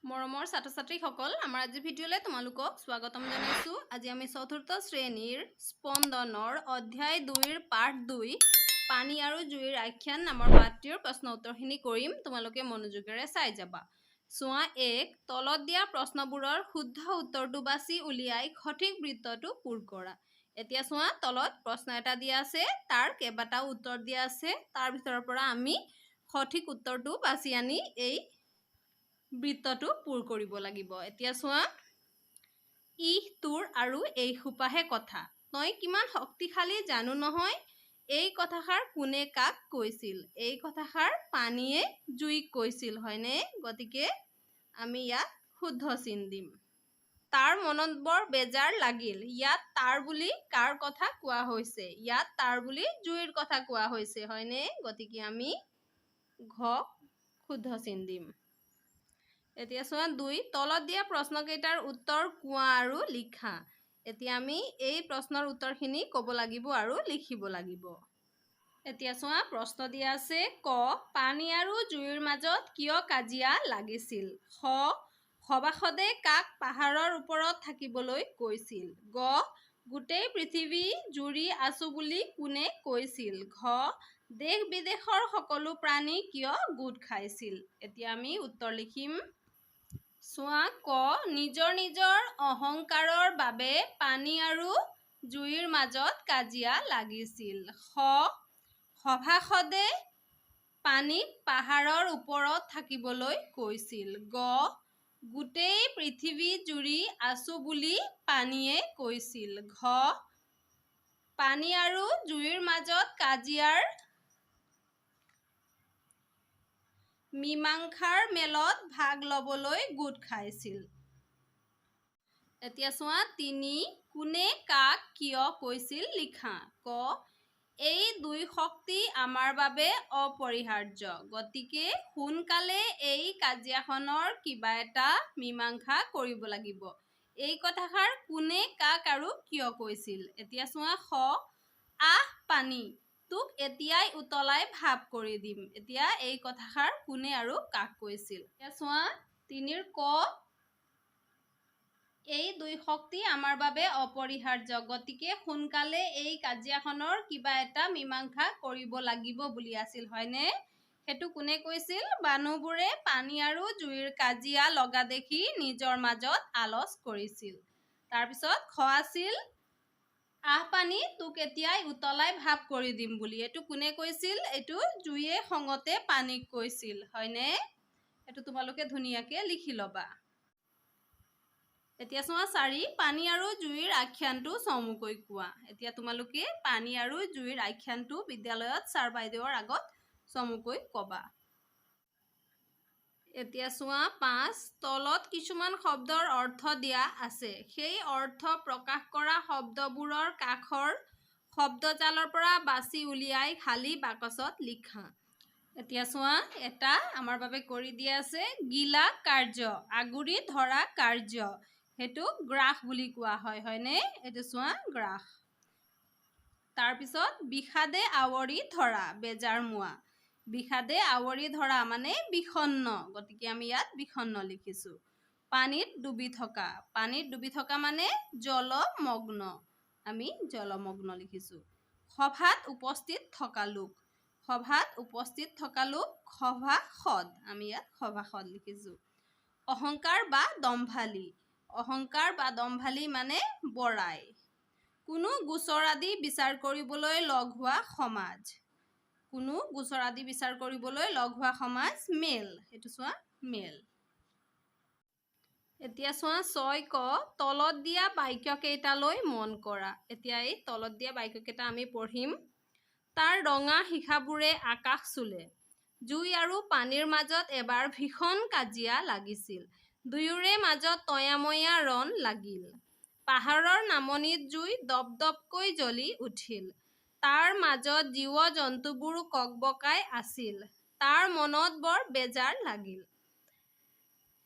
মৰমৰ ছাত্ৰ-ছাত্ৰীসকল আমাৰ আজি ভিডিঅ'লৈ তোমালোকক স্বাগতম জনাইছোঁ। আজি আমি চতুৰ্থ শ্ৰেণীৰ স্পন্দনৰ অধ্যায় 2ৰ পাঠ 2 পানী আৰু জুইৰ আখ্যান নামৰ পাঠটোৰ প্ৰশ্ন উত্তৰখিনি কৰিম। তোমালোকে মনোযোগেৰে চাই যাবা। চোৱা 1 তলত দিয়া প্ৰশ্নবোৰৰ শুদ্ধ উত্তৰটো বাছি উলিয়াই সঠিক বৃত্তটো পূৰ কৰা। এতিয়া চোৱা তলত প্ৰশ্ন এটা দিয়া আছে, তাৰ কেইবাটাও উত্তৰ দিয়া আছে। তাৰ ভিতৰৰ পৰা আমি সঠিক উত্তৰটো বাছি আনি এই বৃত্তটো পূৰ কৰিব লাগিব। এতিয়া চোৱা ইহ তোৰ আৰু এই সোপাহে কথা, তই কিমান শক্তিশালী জানো নহয়। এই কথাষাৰ কোনে কাক কৈছিল? এই কথাষাৰ পানীয়ে জুইক কৈছিল, হয়নে? গতিকে আমি ইয়াত শুদ্ধ চিন দিম। তাৰ মনত বৰ বেজাৰ লাগিল, ইয়াত তাৰ বুলি কাৰ কথা কোৱা হৈছে? ইয়াত তাৰ বুলি জুইৰ কথা কোৱা হৈছে, হয়নে? গতিকে আমি ঘ শুদ্ধ চিন দিম। এতিয়া চোৱা 2 তলত দিয়া প্ৰশ্নকেইটাৰ উত্তৰ কোৱা আৰু লিখা। এতিয়া আমি এই প্ৰশ্নৰ উত্তৰখিনি ক'ব লাগিব আৰু লিখিব লাগিব। এতিয়া চোৱা প্ৰশ্ন দিয়া আছে ক পানী আৰু জুইৰ মাজত কিয় কাজিয়া লাগিছিল? খ সভাসদে কাক পাহাৰৰ ওপৰত থাকিবলৈ কৈছিল? গ গোটেই পৃথিৱী জুৰি আছো বুলি কোনে কৈছিল? ঘ দেশ বিদেশৰ সকলো প্ৰাণী কিয় গোট খাইছিল? এতিয়া আমি উত্তৰ লিখিম। চোৱা ক নিজৰ নিজৰ অহংকাৰৰ বাবে পানী আৰু জুইৰ মাজত কাজিয়া লাগিছিল। খ সভাসদে পানীক পাহাৰৰ ওপৰত থাকিবলৈ কৈছিল। গ গোটেই পৃথিৱী জুৰি আছো বুলি পানীয়ে কৈছিল। ঘ পানী আৰু জুইৰ মাজত কাজিয়াৰ মীমাংসাৰ মেলত ভাগ ল'বলৈ গোট খাইছিল। এতিয়া চোৱা 3 কোনে কাক কিয় কৈছিল লিখা। ক এই দুই শক্তি আমাৰ বাবে অপৰিহাৰ্য, গতিকে সোনকালে এই কাজিয়াখনৰ কিবা এটা মীমাংসা কৰিব লাগিব। এই কথাষাৰ কোনে কাক আৰু কিয় কৈছিল? এতিয়া চোৱা খ আহ পানী তোক এতিয়াই উতলাই ভাপ কৰি দিম। এতিয়া এই কথাষাৰ কোনে আৰু কাক কৈছিল? এতিয়া চোৱা 3ৰ ক এই দুই শক্তি আমাৰ বাবে অপৰিহাৰ্য, গতিকে সোনকালে এই কাজিয়াখনৰ কিবা এটা মীমাংসা কৰিব লাগিব বুলি আছিল, হয়নে? সেইটো কোনে কৈছিল? মানুহবোৰে পানী আৰু জুইৰ কাজিয়া লগা দেখি নিজৰ মাজত আলোচ কৰিছিল। তাৰপিছত খ আছিল আহ পানী তোক এতিয়াই উতলাই ভাপ কৰি দিম বুলি। এইটো কোনে কৈছিল? এইটো জুইয়ে খঙতে পানীক কৈছিল, হয়নে? এইটো তোমালোকে ধুনীয়াকে লিখি ল'বা। এতিয়া চোৱা 4 পানী আৰু জুইৰ আখ্যানটো চমুকৈ কোৱা। এতিয়া তোমালোকে পানী আৰু জুইৰ আখ্যানটো বিদ্যালয়ত ছাৰ বাইদেউৰ আগত চমুকৈ ক'বা। এতিয়া চোৱা 5 তলত কিছুমান শব্দৰ অৰ্থ দিয়া আছে, সেই অৰ্থ প্ৰকাশ কৰা শব্দবোৰৰ কাষৰ শব্দজালৰ পৰা বাছি উলিয়াই খালী বাকচত লিখা। এতিয়া চোৱা এটা আমাৰ বাবে কৰি দিয়া আছে গিলা কাৰ্য, আগুৰি ধৰা কাৰ্য, সেইটো গ্ৰাস বুলি কোৱা হয়, হয়নে? এইটো চোৱা গ্ৰাস। তাৰপিছত বিষাদে আৱৰি ধৰা বেজাৰ মোৱা, বিষাদে আৱৰি ধৰা মানে বিষণ্ণ, গতিকে আমি ইয়াত বিষণ্ণ লিখিছোঁ। পানীত ডুবি থকা, পানীত ডুবি থকা মানে জলমগ্ন, আমি জলমগ্ন লিখিছোঁ। সভাত উপস্থিত থকা লোক, সভাত উপস্থিত থকা লোক সভাসদ, আমি ইয়াত সভাসদ লিখিছোঁ। অহংকাৰ বা দম্ভালি, অহংকাৰ বা দম্ভালি মানে বৰাই। কোনো গোচৰ আদি বিচাৰ কৰিবলৈ লগ হোৱা সমাজ, কোনো গোচৰ আদি বিচাৰ কৰিবলৈ লগ হোৱা সমাজ মেল, সেইটো চোৱা মেল। এতিয়া চোৱা 6 ক তলত দিয়া বাক্যকেইটালৈ মন কৰা। এতিয়া এই তলত দিয়া বাক্যকেইটা আমি পঢ়িম। তাৰ ৰঙা শিখাবোৰে আকাশ চুলে, জুই আৰু পানীৰ মাজত এবাৰ ভীষণ কাজিয়া লাগিছিল, দুয়োৰে মাজত তয়াময়া ৰণ লাগিল। পাহাৰৰ নামনিত জুই দপদপকৈ জ্বলি উঠিল, তাৰ মাজত জীৱ-জন্তুবোৰ ককবকাই আছিল, তাৰ মনত বৰ বেজাৰ লাগিল।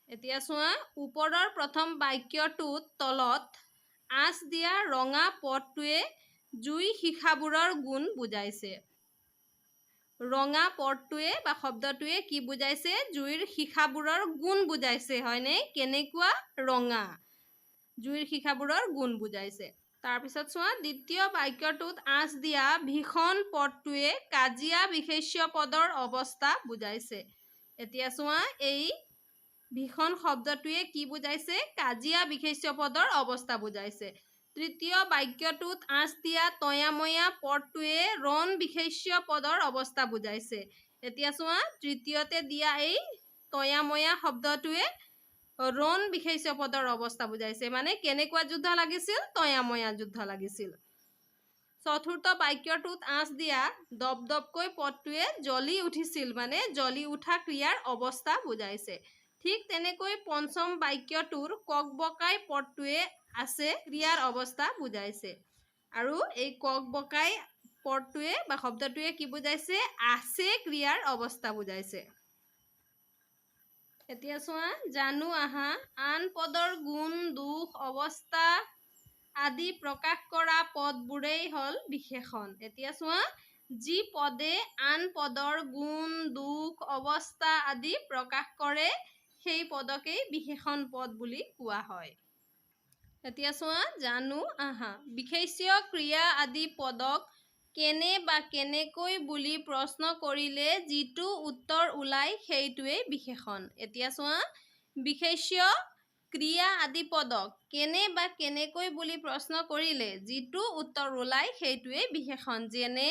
এতিয়া চোৱা ওপৰৰ প্ৰথম বাক্যটোত তলত আঁচ দিয়া ৰঙা পদটোৱে জুই শিখাবোৰৰ গুণ বুজাইছে। ৰঙা পদটোৱে বা শব্দটোৱে কি বুজাইছে? জুইৰ শিখাবোৰৰ গুণ বুজাইছে, হয়নে? কেনেকুৱা ৰঙা, জুইৰ শিখাবোৰৰ গুণ বুজাইছে। তাৰপিছত চোৱা, দ্বিতীয় বাক্যটোত আঁচ দিয়া ভীষণ পদটোৱে কাজিয়া বিশেষ্য পদৰ অৱস্থা বুজাইছে। এতিয়া চোৱা, এই ভীষণ শব্দটোৱে কি বুজাইছে? কাজিয়া বিশেষ্য পদৰ অৱস্থা বুজাইছে। তৃতীয় বাক্যটোত আঁচ দিয়া তয়াময়া পদটোৱে ৰণ বিশেষ্য পদৰ অৱস্থা বুজাইছে। এতিয়া চোৱা, তৃতীয়তে দিয়া এই তয়াময়া শব্দটোৱে ৰণ বিশেষ্য পদৰ অৱস্থা বুজাইছে, মানে কেনেকুৱা যুদ্ধ লাগিছিল? তয়াময়া যুদ্ধ লাগিছিল। চতুৰ্থ বাক্যটোত আঁচ দিয়া দপদপকৈ পদটোৱে জ্বলি উঠিছিল, মানে জ্বলি উঠা ক্ৰিয়াৰ অৱস্থা বুজাইছে। ঠিক তেনেকৈ পঞ্চম বাক্যটোৰ ককবকাই পদটোৱে আছে ক্ৰিয়াৰ অৱস্থা বুজাইছে। আৰু এই ককবকাই পদটোৱে বা শব্দটোৱে কি বুজাইছে? আছে ক্ৰিয়াৰ অৱস্থা বুজাইছে। এতিয়া চোৱা, জানো আহা আন পদৰ গুণ দুখ অৱস্থা আদি প্ৰকাশ কৰা পদবোৰেই হ'ল বিশেষণ। এতিয়া চোৱা, যি পদে আন পদৰ গুণ দুখ অৱস্থা আদি প্ৰকাশ কৰে সেই পদকেই বিশেষণ পদ বুলি কোৱা হয়। এতিয়া চোৱা, জানো আহা বিশেষ্য ক্ৰিয়া আদি পদক কেনে বা কেনেকৈ বুলি প্ৰশ্ন কৰিলে যিটো উত্তৰ ওলায় সেইটোৱেই বিশেষণ। এতিয়া চোৱা, বিশেষ্য ক্ৰিয়া আদি পদক কেনে বা কেনেকৈ বুলি প্ৰশ্ন কৰিলে যিটো উত্তৰ ওলায় সেইটোৱেই বিশেষণ। যেনে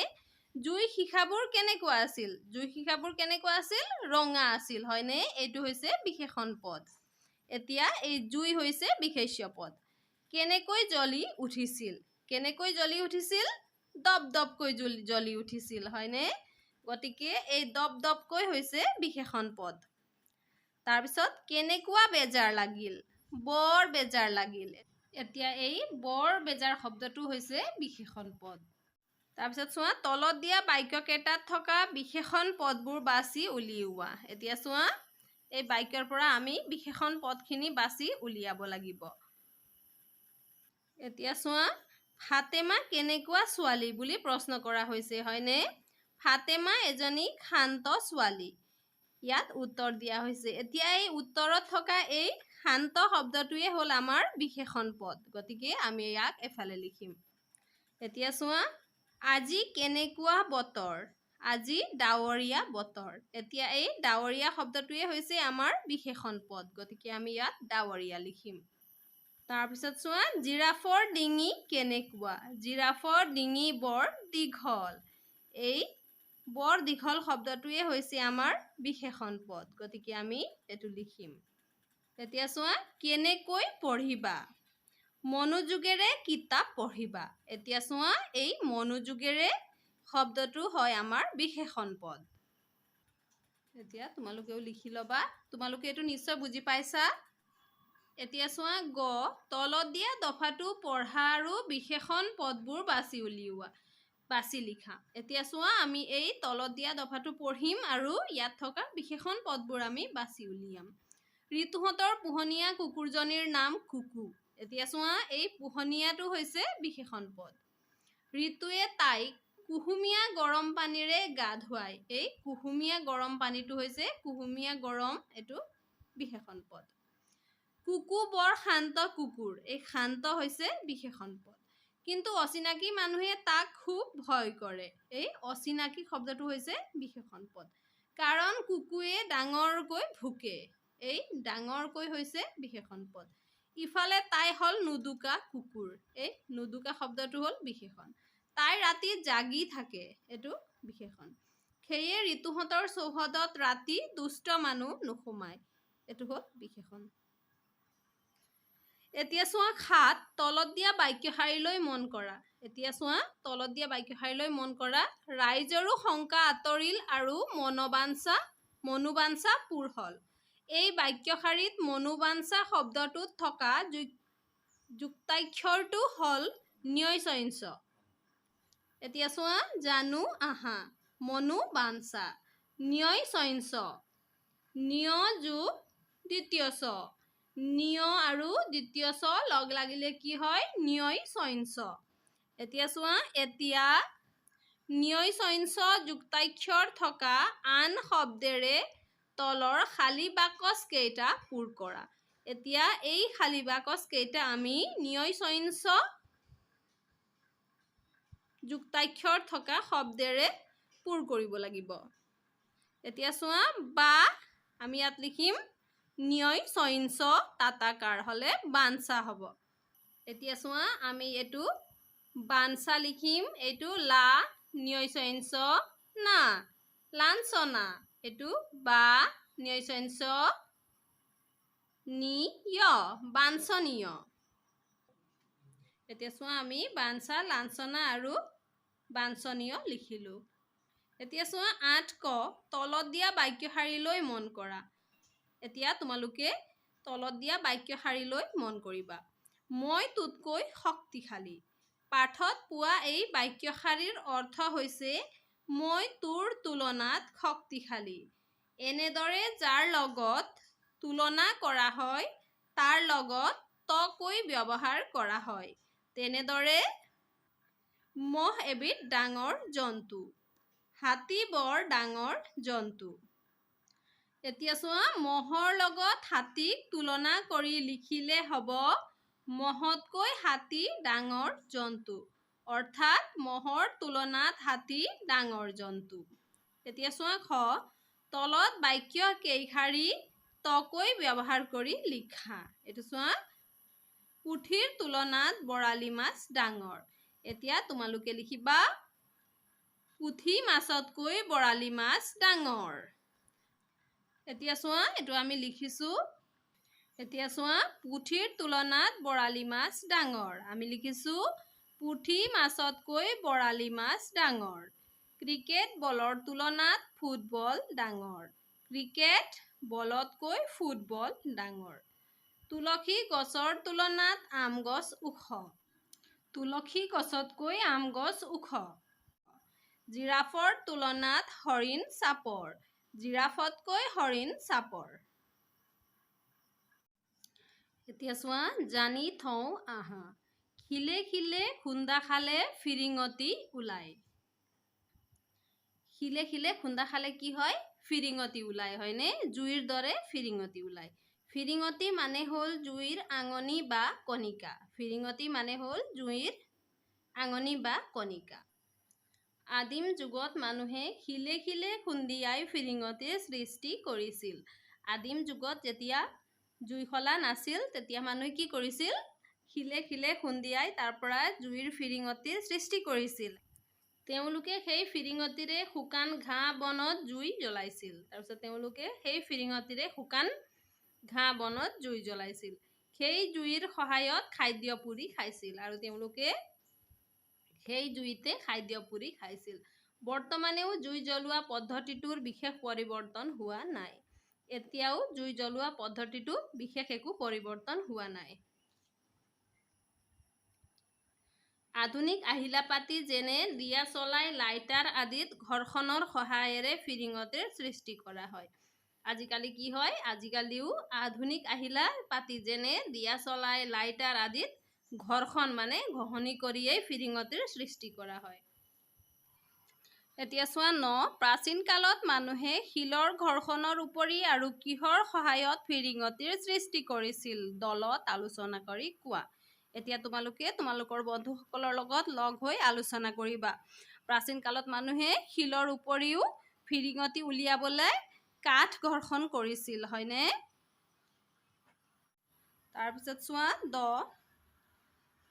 জুই শিখাবোৰ কেনেকুৱা আছিল? জুই শিখাবোৰ কেনেকুৱা আছিল? ৰঙা আছিল, হয়নে? এইটো হৈছে বিশেষণ পদ। এতিয়া এই জুই হৈছে বিশেষ্য পদ। কেনেকৈ জ্বলি উঠিছিল? কেনেকৈ জ্বলি উঠিছিল? দপদপকৈ জ্বলি উঠিছিল, হয়নে? গতিকে এই দপদপকৈ হৈছে বিশেষণ পদ। তাৰপিছত কেনেকুৱা বেজাৰ লাগিল? বৰ বেজাৰ লাগিল। এতিয়া এই বৰ বেজাৰ শব্দটো হৈছে বিশেষণ পদ। তাৰপিছত চোৱা, তলত দিয়া বাক্যকেইটাত থকা বিশেষণ পদবোৰ বাছি উলিওৱা। এতিয়া চোৱা, এই বাক্যৰ পৰা আমি বিশেষণ পদখিনি বাছি উলিয়াব লাগিব। এতিয়া চোৱা, ফাতেমা কেনেকুৱা ছোৱালী বুলি প্ৰশ্ন কৰা হৈছে, হয়নে? ফাতেমা এজনী শান্ত ছোৱালী। ইয়াত উত্তৰ দিয়া হৈছে। এতিয়া এই উত্তৰত থকা এই শান্ত শব্দটোৱে হ'ল আমাৰ বিশেষণ পদ, গতিকে আমি ইয়াক এফালে লিখিম। এতিয়া চোৱা, আজি কেনেকুৱা বতৰ? আজি ডাৱৰীয়া বতৰ। এতিয়া এই ডাৱৰীয়া শব্দটোৱে হৈছে আমাৰ বিশেষণ পদ, গতিকে আমি ইয়াত ডাৱৰীয়া লিখিম। তাৰপিছত চোৱা, জিৰাফৰ ডিঙি কেনেকুৱা? জিৰাফৰ ডিঙি বৰ দীঘল। এই বৰ দীঘল শব্দটোৱে হৈছে আমাৰ বিশেষণ পদ, গতিকে আমি এইটো লিখিম। এতিয়া চোৱা, কেনেকৈ পঢ়িবা? মনোযোগেৰে কিতাপ পঢ়িবা। এতিয়া চোৱা, এই মনোযোগেৰে শব্দটো হয় আমাৰ বিশেষণ পদ। এতিয়া তোমালোকেও লিখি ল'বা। তোমালোকে এইটো নিশ্চয় বুজি পাইছা। এতিয়া চোৱা, গ তলত দিয়া দফাটো পঢ়া আৰু বিশেষণ পদবোৰ বাছি উলিওৱা, বাছি লিখা। এতিয়া চোৱা, আমি এই তলত দিয়া দফাটো পঢ়িম আৰু ইয়াত থকা বিশেষণ পদবোৰ আমি বাছি উলিয়াম। ঋতুহঁতৰ পোহনীয়া কুকুৰজনীৰ নাম কুকু। এতিয়া চোৱা, এই পোহনীয়াটো হৈছে বিশেষণ পদ। ঋতুৱে তাইক কুহুমীয়া গৰম পানীৰে গা ধুৱায়। এই কুহুমীয়া গৰম পানীটো হৈছে কুহুমীয়া গৰম, এইটো বিশেষণ পদ। কুকু বৰ শান্ত কুকুৰ। এই শান্ত হৈছে বিশেষণ পদ। কিন্তু অচিনাকি মানুহে তাক খুব ভয় কৰে। এই অচিনাকি শব্দটো হৈছে বিশেষণ পদ। কাৰণ কুকুৱে ডাঙৰকৈ ভুকে। এই ডাঙৰকৈ হৈছে বিশেষণ পদ। ইফালে তাই হ'ল নুদুকা কুকুৰ। এই নুদুকা শব্দটো হ'ল বিশেষণ। তাই ৰাতি জাগি থাকে, এইটো বিশেষণ। সেয়ে ঋতুহঁতৰ চৌহদত ৰাতি দুষ্ট মানুহ নোসোমায়, এইটো হ'ল বিশেষণ। এতিয়া চোৱা, সাত তলত দিয়া বাক্যশাৰীলৈ মন কৰা। এতিয়া চোৱা, তলত দিয়া বাক্যশাৰীলৈ মন কৰা। ৰাইজৰো শংকা আঁতৰিল আৰু মনোবাঞ্ছা পূৰ হ'ল। এই বাক্যশাৰীত মনোবাঞ্ছা শব্দটোত থকা যুক্তাক্ষৰটো হ'ল ন্যয়চঞ্চ। এতিয়া চোৱা, জানো আহা মনোবাঞ্ছা, ন্যয়চঞ্চ, ন্য যোগ দ্বিতীয় চ, ন্য আৰু দ্বিতীয় চ লগ লাগিলে কি হয়? ন্যয়চঞ্চ। এতিয়া চোৱা, এতিয়া নিয়ই চইঞ্চ যুক্তাক্ষৰ থকা আন শব্দেৰে তলৰ খালী বাকচ কেইটা পূৰ কৰা। এতিয়া এই খালী বাকচ কেইটা আমি নিয়ই চইঞ্চ যুক্তাক্ষৰ থকা শব্দেৰে পূৰ কৰিব লাগিব। এতিয়া চোৱা, বা আমি ইয়াত লিখিম নিয়ই চইঞ্চ তাতাকাৰ হ'লে বাঞ্চা হ'ব। এতিয়া চোৱা, আমি এইটো বাঞ্চা লিখিম। এইটো লা নিয়ই চইঞ্চ না, লাঞ্চনা। এইটো বা নিয়ই চইঞ্চ নি য়, বাঞ্চনীয়। এতিয়া চোৱা, আমি বাঞ্চা, লাঞ্চনা আৰু বাঞ্চনীয় লিখিলোঁ। এতিয়া চোৱা ৮ ক তলত দিয়া বাক্য শাৰীলৈ মন কৰা। এতিয়া তোমালোকে তলত দিয়া বাক্য শাৰীলৈ মন কৰিবা। মই তোতকৈ শক্তিশালী। পাঠত পোৱা এই বাক্য শাৰীৰ অৰ্থ হৈছে মই তোৰ তুলনাত শক্তিশালী। এনেদৰে যাৰ লগত তুলনা কৰা হয় তাৰ লগত তকৈ ব্যৱহাৰ কৰা হয়। তেনেদৰে মহ এবিধ ডাঙৰ জন্তু। হাতী বৰ ডাঙৰ জন্তু। এতিয়া চোৱা, মহৰ লগত হাতীক তুলনা কৰি লিখিলে হ'ব মহতকৈ হাতী ডাঙৰ জন্তু। অৰ্থাৎ মহৰ তুলনাত হাতী ডাঙৰ জন্তু। এতিয়া চোৱা খ, তলত বাক্য কেইশাৰী তকৈ ব্যৱহাৰ কৰি লিখা। এইটো চোৱা, পুঠিৰ তুলনাত বৰালি মাছ ডাঙৰ। এতিয়া তোমালোকে লিখিবা পুঠি মাছতকৈ বৰালি মাছ ডাঙৰ। এতিয়া চোৱা, এইটো আমি লিখিছোঁ। এতিয়া চোৱা, পুঠিৰ তুলনাত বৰালি মাছ ডাঙৰ। আমি লিখিছোঁ পুঠি মাছতকৈ বৰালি মাছ ডাঙৰ। ক্ৰিকেট বলৰ তুলনাত ফুটবল ডাঙৰ। ক্ৰিকেট বলতকৈ ফুটবল ডাঙৰ। তুলসী গছৰ তুলনাত আম গছ ওখ। তুলসী গছতকৈ আম গছ ওখ। জিৰাফৰ তুলনাত হৰিণ চাপৰ। জিৰাফতকৈ হৰিণ চাপৰ। এতিয়া চোৱা, জানি থওঁ আহা। শিলে শিলে খুন্দা খালে ফিৰিঙতি ওলায়। শিলে শিলে খুন্দা খালে কি হয়? ফিৰিঙতি ওলায়, হয়নে? জুইৰ দৰে ফিৰিঙতি ওলায়। ফিৰিঙতি মানে হ'ল জুইৰ আঙনি বা কণিকা। ফিৰিঙতি মানে হ'ল জুইৰ আঙনি বা কণিকা। আদিম যুগত মানুহে শিলে শিলে খুন্দিয়াই ফিৰিঙতিৰ সৃষ্টি কৰিছিল। আদিম যুগত যেতিয়া জুইশলা নাছিল তেতিয়া মানুহে কি কৰিছিল? শিলে শিলে খুন্দিয়াই তাৰ পৰা জুইৰ ফিৰিঙতিৰ সৃষ্টি কৰিছিল। তেওঁলোকে সেই ফিৰিঙতিৰে শুকান ঘাঁহ বনত জুই জ্বলাইছিল। তাৰপিছত তেওঁলোকে সেই ফিৰিঙতিৰে শুকান ঘাঁহ বনত জুই জ্বলাইছিল। সেই জুইৰ সহায়ত খাদ্য পুৰি খাইছিল আৰু তেওঁলোকে সেই জুইতে খাদ্য পুৰি খাইছিল। বৰ্তমানেও জুই জ্বলোৱা পদ্ধতিটোৰ বিশেষ পৰিৱৰ্তন হোৱা নাই। এতিয়াও জুই জ্বলোৱা পদ্ধতিটো বিশেষ একো পৰিৱৰ্তন হোৱা নাই। আধুনিক আহিলা-পাতি যেনে দিয়াচলাই, লাইটাৰ আদিত ঘৰ্ষণৰ সহায়েৰে ফিৰিঙতিৰ সৃষ্টি কৰা হয়। আজিকালি কি হয়? আজিকালিও আধুনিক আহিলা-পাতি যেনে দিয়াচলাই, লাইটাৰ আদিত ঘৰ্ষণ মানে ঘঁহনি কৰিয়েই ফিৰিঙতিৰ সৃষ্টি কৰা হয়। এতিয়া চোৱা ৯, প্ৰাচীন কালত মানুহে শিলৰ ঘৰ্ষণৰ উপৰি আৰু কিহৰ সহায়ত ফিৰিঙতিৰ সৃষ্টি কৰিছিল? দলত আলোচনা কৰি কোৱা। এতিয়া তোমালোকে তোমালোকৰ বন্ধুসকলৰ লগত লগ হৈ আলোচনা কৰিবা। প্ৰাচীন কালত মানুহে শিলৰ উপৰিও ফিৰিঙতি উলিয়াবলৈ কাঠ ঘৰ্ষণ কৰিছিল, হয়নে? তাৰপিছত চোৱা ১০,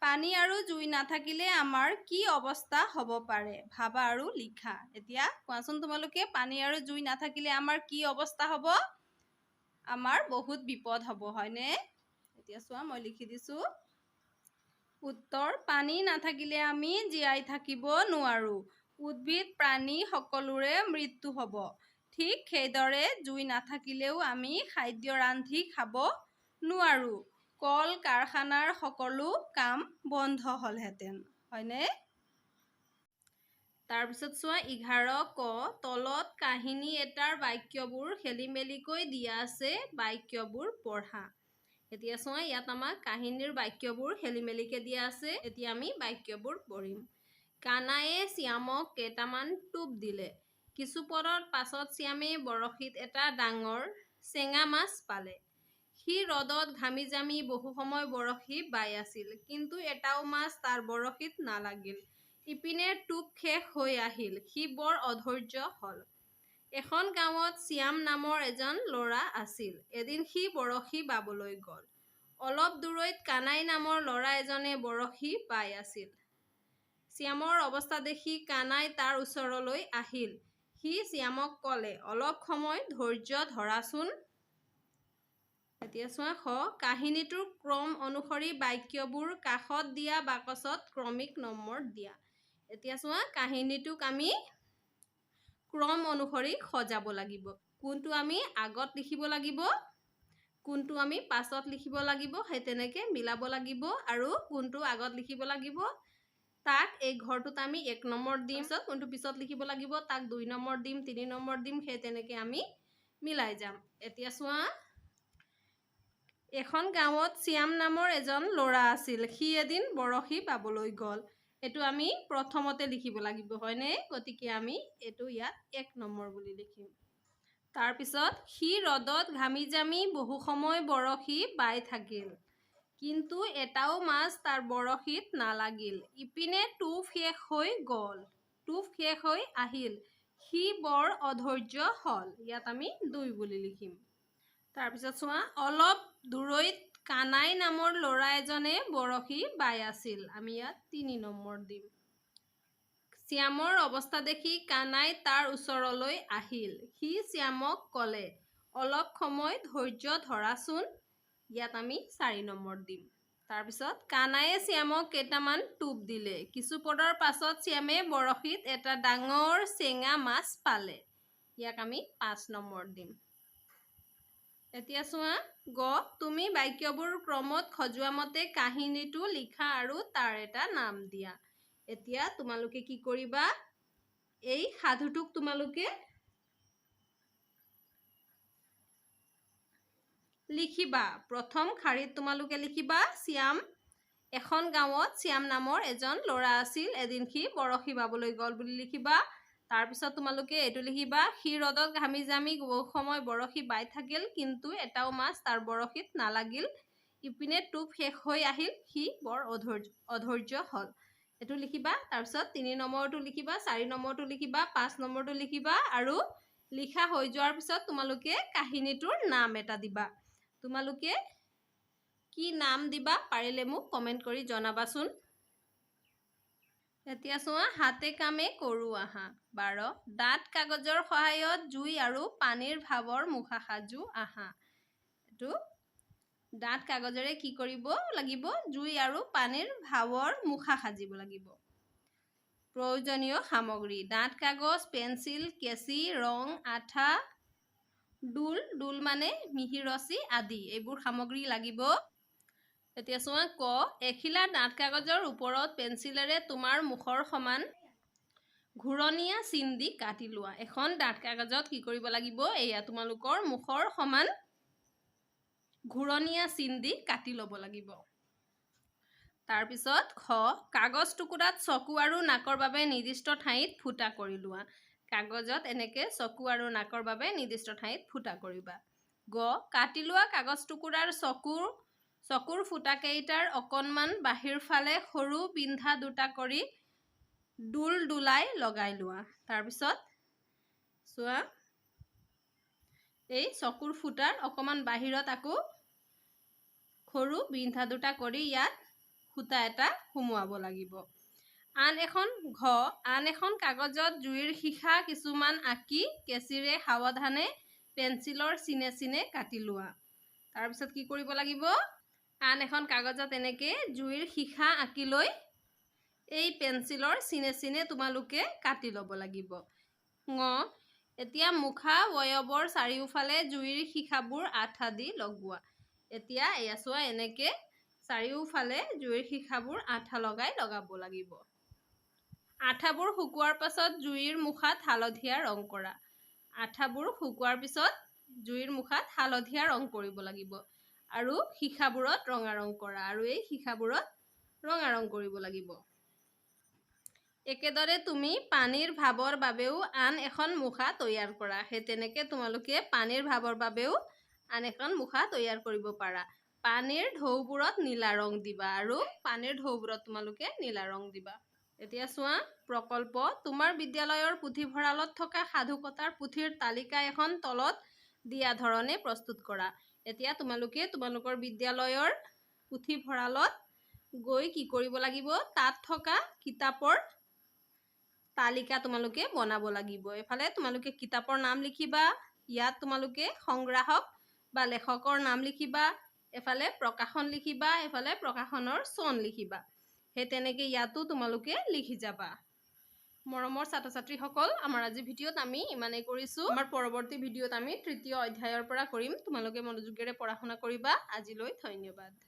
পানী আৰু জুই নাথাকিলে আমাৰ কি অৱস্থা হ'ব পাৰে? ভাবা আৰু লিখা। এতিয়া কোৱাচোন তোমালোকে, পানী আৰু জুই নাথাকিলে আমাৰ কি অৱস্থা হ'ব? আমাৰ বহুত বিপদ হ'ব, হয়নে? এতিয়া চোৱা, মই লিখি দিছোঁ। উত্তৰ, পানী নাথাকিলে আমি জীয়াই থাকিব নোৱাৰোঁ। উদ্ভিদ প্ৰাণী সকলোৰে মৃত্যু হ'ব। ঠিক সেইদৰে জুই নাথাকিলেও আমি খাদ্য ৰান্ধি খাব নোৱাৰোঁ। কল কাৰখানাৰ সকলো কাম বন্ধ হ'লহেঁতেন, হয়নে? তাৰপিছত চোৱা ১১ ক, তলত কাহিনী এটাৰ বাক্যবোৰ খেলিমেলিকৈ দিয়া আছে, বাক্যবোৰ পঢ়া। এতিয়া চোৱা, ইয়াত আমাক কাহিনীৰ বাক্যবোৰ খেলিমেলিকৈ দিয়া আছে। এতিয়া আমি বাক্যবোৰ পঢ়িম। কানায়ে শ্যামক কেইটামান টোপ দিলে। কিছু পৰৰ পাছত শ্যামে বৰশীত এটা ডাঙৰ চেঙা মাছ পালে। সি ৰ'দত ঘামি জামি বহু সময় বৰশী বাই আছিল, কিন্তু এটাও মাছ তাৰ বৰশীত নালাগিল। ইপিনে টোপ শেষ হৈ আহিল। সি বৰ অধৈৰ্য হ'ল। এখন গাঁৱত শ্যাম নামৰ এজন ল'ৰা আছিল। এদিন সি বৰশী বাবলৈ গ'ল। অলপ দূৰৈত কানাই নামৰ ল'ৰা এজনে বৰশী বাই আছিল। শ্যামৰ অৱস্থা দেখি কানাই তাৰ ওচৰলৈ আহিল। সি শ্যামক ক'লে, অলপ সময় ধৈৰ্য ধৰাচোন। এতিয়া চোৱা খ, কাহিনীটোৰ ক্ৰম অনুসৰি বাক্যবোৰ কাষত দিয়া বাকচত ক্ৰমিক নম্বৰ দিয়া। এতিয়া চোৱা কাহিনীটোক আমি ক্ৰম অনুসৰি সজাব লাগিব। কোনটো আমি আগত লিখিব লাগিব, কোনটো আমি পাছত লিখিব লাগিব, সেই তেনেকৈ মিলাব লাগিব। আৰু কোনটো আগত লিখিব লাগিব তাক এই ঘৰটোত আমি 1 নম্বৰ দিম, কোনটো পিছত লিখিব লাগিব তাক 2 নম্বৰ দিম, 3 নম্বৰ দিম, সেই তেনেকৈ আমি মিলাই যাম। এতিয়া চোৱা, এখন গাঁৱত শ্যাম নামৰ এজন ল'ৰা আছিল। সি এদিন বৰশী বাবলৈ গ'ল। এইটো আমি প্ৰথমতে লিখিব লাগিব, হয়নে? গতিকে আমি এইটো ইয়াত 1 নম্বৰ বুলি লিখিম। তাৰপিছত সি ৰ'দত ঘামি জামি বহু সময় বৰশী বাই থাকিল, কিন্তু এটাও মাছ তাৰ বৰশীত নালাগিল। ইপিনে টোপ শেষ হৈ গ'ল, টোপ শেষ হৈ আহিল। সি বৰ অধৈৰ্য হ'ল। ইয়াত আমি 2 বুলি লিখিম। তাৰপিছত চোৱা, অলপ দূৰৈত কানাই নামৰ ল'ৰা এজনে বৰশী বাই আছিল। আমি ইয়াত 3 নম্বৰ দিম। শ্যামৰ অৱস্থা দেখি কানাই তাৰ ওচৰলৈ আহিল। সি শ্যামক ক'লে, অলপ সময় ধৈৰ্য ধৰাচোন। ইয়াত আমি 4 নম্বৰ দিম। তাৰপিছত কানায়ে শ্যামক কেইটামান টোপ দিলে। কিছু পৰৰ পাছত শ্যামে বৰশীত এটা ডাঙৰ চেঙা মাছ পালে। ইয়াক আমি 5 নম্বৰ দিম। এতিয়া চোৱা, গ, তুমি বাক্যবোৰ ক্ৰমত সজোৱা মতে কাহিনীটো লিখা আৰু তাৰ এটা নাম দিয়া। এতিয়া তোমালোকে কি কৰিবা, এই সাধুটোক তোমালোকে লিখিবা। প্ৰথম শাৰীত তোমালোকে লিখিবা, শ্যাম, এখন গাঁৱত শ্যাম নামৰ এজন ল'ৰা আছিল। এদিন সি বৰশী বাবলৈ গ'ল বুলি লিখিবা। তাৰপিছত তোমালোকে এইটো লিখিবা, সি ৰ'দত ঘামি জামি বহু সময় বৰশী বাই থাকিল, কিন্তু এটাও মাছ তাৰ বৰশীত নালাগিল। ইপিনে টোপ শেষ হৈ আহিল। সি বৰ অধৈৰ্য হ'ল। এইটো লিখিবা। তাৰপিছত 3 নম্বৰটো লিখিবা, 4 নম্বৰটো লিখিবা, 5 নম্বৰটো লিখিবা। আৰু লিখা হৈ যোৱাৰ পিছত তোমালোকে কাহিনীটোৰ নাম এটা দিবা। তোমালোকে কি নাম দিবা পাৰিলে মোক কমেণ্ট কৰি জনাবাচোন। এতিয়া চোৱা, হাতে কামে কৰোঁ আহা। 12, ডাঠ কাগজৰ সহায়ত জুই আৰু পানীৰ ভাৱৰ মুখা সাজু আহা। এইটো ডাঠ কাগজেৰে কি কৰিব লাগিব, জুই আৰু পানীৰ ভাৱৰ মুখা সাজিব লাগিব। প্ৰয়োজনীয় সামগ্ৰী, ডাঠ কাগজ, পেঞ্চিল, কেঁচি, ৰং, আঠা, ডোল, ডোল মানে মিহি ৰচি আদি, এইবোৰ সামগ্ৰী লাগিব। এতিয়া চোৱা, ক, এখিলা ডাঠ কাগজৰ ওপৰত পেঞ্চিলেৰে তোমাৰ মুখৰ সমান ঘূৰণীয়া চিন দি কাটি লোৱা। এখন ডাঠ কাগজত কি কৰিব লাগিব, এয়া তোমালোকৰ মুখৰ সমান ঘূৰণীয়া চিন দি কাটি ল'ব লাগিব। তাৰপিছত খ, কাগজ টুকুৰাত চকু আৰু নাকৰ বাবে নিৰ্দিষ্ট ঠাইত ফুটা কৰি লোৱা। কাগজত এনেকৈ চকু আৰু নাকৰ বাবে নিৰ্দিষ্ট ঠাইত ফুটা কৰিবা। গ, কাটি লোৱা কাগজ টুকুৰাৰ চকুৰ ফুটাকেইটাৰ অকণমান বাহিৰ ফালে সৰু বিন্ধা 2টা কৰি ডোল ডোলাই লগাই লোৱা। তাৰপিছত চোৱা, এই চকুৰ ফুটাৰ অকণমান বাহিৰত আকৌ সৰু বিন্ধা 2টা কৰি ইয়াত সূতা এটা সুমুৱাব লাগিব। আন এখন কাগজত জুইৰ শিখা কিছুমান আঁকি কেঁচিৰে সাৱধানে পেঞ্চিলৰ চিনে চিনে কাটি লোৱা। তাৰপিছত কি কৰিব লাগিব, আন এখন কাগজত এনেকৈ জুইৰ শিখা আঁকি লৈ এই পেঞ্চিলৰ চিনে চিনে তোমালোকে কাটি ল'ব লাগিব। ঙ, এতিয়া মুখা বয়বৰ চাৰিওফালে জুইৰ শিখাবোৰ আঠা দি লগোৱা। এতিয়া এয়া চোৱা, এনেকৈ চাৰিওফালে জুইৰ শিখাবোৰ আঠা লগাব লাগিব। আঠাবোৰ শুকোৱাৰ পাছত জুইৰ মুখাত হালধীয়া ৰং কৰা। আঠাবোৰ শুকোৱাৰ পিছত জুইৰ মুখাত হালধীয়া ৰং কৰিব লাগিব। আৰু শিখাবোৰত ৰঙা ৰং কৰা, আৰু এই শিখাবোৰত ৰঙা ৰং কৰিব লাগিব। একেদৰে তুমি পানীৰ ভাৱৰ বাবেও আন এখন মুখা তৈয়াৰ কৰা। সেই তেনেকৈ তোমালোকে পানীৰ ভাৱৰ বাবেও আন এখন মুখা তৈয়াৰ কৰিব পাৰা। পানীৰ ঢৌবোৰত নীলা ৰং দিবা আৰু পানীৰ ঢৌবোৰত তোমালোকে নীলা ৰং দিবা। এতিয়া চোৱা প্ৰকল্প। তোমাৰ বিদ্যালয়ৰ পুথিভঁৰালত থকা সাধুকথাৰ পুথিৰ তালিকা এখন তলত দিয়া ধৰণে প্ৰস্তুত কৰা। এতিয়া তোমালোকে তোমালোকৰ বিদ্যালয়ৰ পুথিভঁৰালত গৈ কি কৰিব লাগিব, তাত থকা কিতাপৰ তালিকা তোমালোকে বনাব লাগিব। এফালে তোমালোকে কিতাপৰ নাম লিখিবা, ইয়াত তোমালোকে সংগ্ৰাহক বা লেখকৰ নাম লিখিবা, এফালে প্ৰকাশন লিখিবা, এফালে প্ৰকাশনৰ চন লিখিবা। সেই তেনেকৈ ইয়াতো তোমালোকে লিখি যাবা। মৰমৰ ছাত্ৰ ছাত্ৰীসকল, আমাৰ আজি ভিডিঅ'ত আমি ইমানেই কৰিছোঁ। আমাৰ পৰৱৰ্তী ভিডিঅ'ত আমি ৩য় অধ্যায়ৰ পৰা কৰিম। তোমালোকে মনোযোগেৰে পঢ়া শুনা কৰিবা। আজিলৈ ধন্যবাদ।